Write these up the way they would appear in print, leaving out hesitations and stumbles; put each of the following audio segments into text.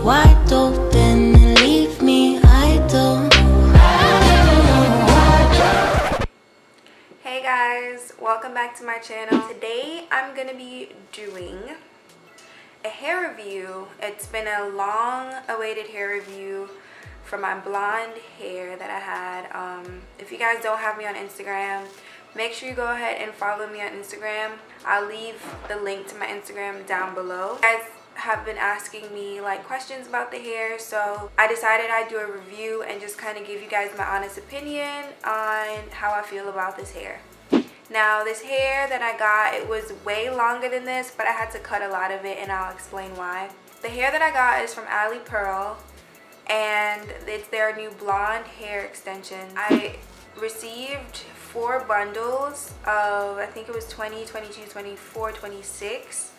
wide open and leave me idle. Hey guys, welcome back to my channel. Today I'm gonna be doing a hair review. It's been a long awaited hair review for my blonde hair that I had. If you guys don't have me on Instagram, make sure you go ahead and follow me on Instagram. I'll leave the link to my Instagram down below. You guys have been asking me like questions about the hair, so I decided I'd do a review and just kind of give you guys my honest opinion on how I feel about this hair. Now this hair that I got, it was way longer than this, but I had to cut a lot of it and I'll explain why. The hair that I got is from Alipearl and it's their new blonde hair extension. I received 4 bundles of, I think it was 20, 22, 24, 26.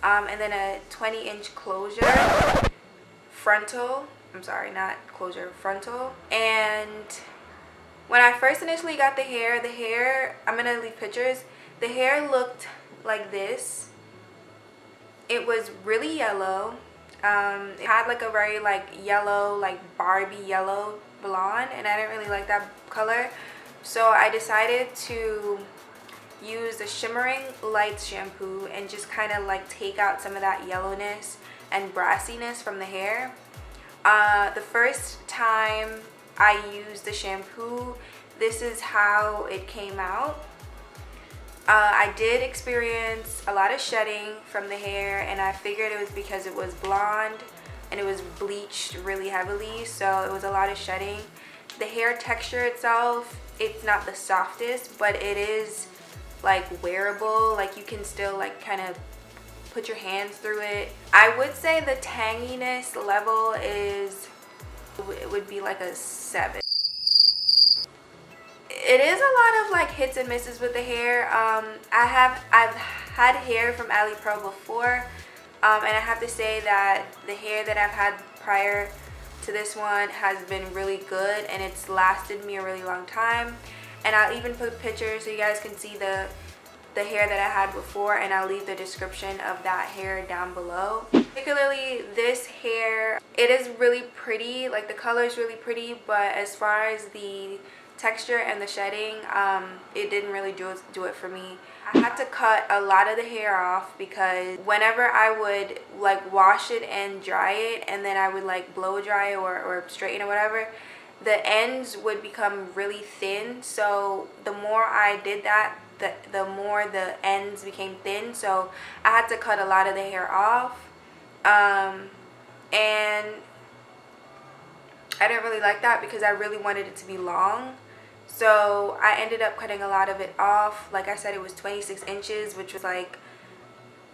And then a 20-inch closure, frontal, I'm sorry, not closure, frontal. And when I first initially got the hair, I'm gonna leave pictures, the hair looked like this. It was really yellow. It had like a very like yellow, like Barbie yellow blonde, and I didn't really like that color. So I decided to use the Shimmering Lights shampoo and just kind of like take out some of that yellowness and brassiness from the hair. The first time I used the shampoo, this is how it came out. I did experience a lot of shedding from the hair, and I figured it was because it was blonde and it was bleached really heavily, so it was a lot of shedding. The hair texture itself, it's not the softest, but it is like wearable, like you can still like kind of put your hands through it. I would say the tanginess level is, it would be like a 7. It is a lot of like hits and misses with the hair. I've had hair from Alipearl before, and I have to say that the hair that I've had prior to this one has been really good, and it's lasted me a really long time. And I'll even put pictures so you guys can see the hair that I had before, and I'll leave the description of that hair down below. Particularly this hair, it is really pretty, like the color is really pretty, but as far as the texture and the shedding, it didn't really do it for me. I had to cut a lot of the hair off because whenever I would like wash it and dry it, and then I would like blow dry or straighten or whatever, the ends would become really thin. So the more I did that, the more the ends became thin, so I had to cut a lot of the hair off. And I didn't really like that because I really wanted it to be long, so I ended up cutting a lot of it off. Like I said, it was 26 inches, which was like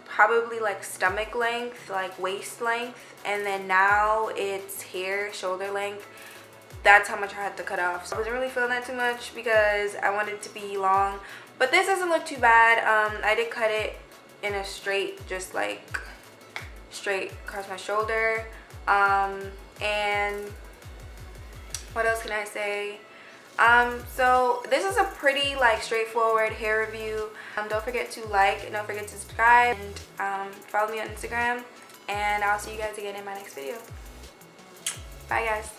probably like stomach length, like waist length, and then now it's hair shoulder length. That's how much I had to cut off. So I wasn't really feeling that too much because I wanted it to be long. But this doesn't look too bad. I did cut it in a straight, just like straight across my shoulder. And what else can I say? So this is a pretty like straightforward hair review. Don't forget to like and don't forget to subscribe, and follow me on Instagram. And I'll see you guys again in my next video. Bye guys.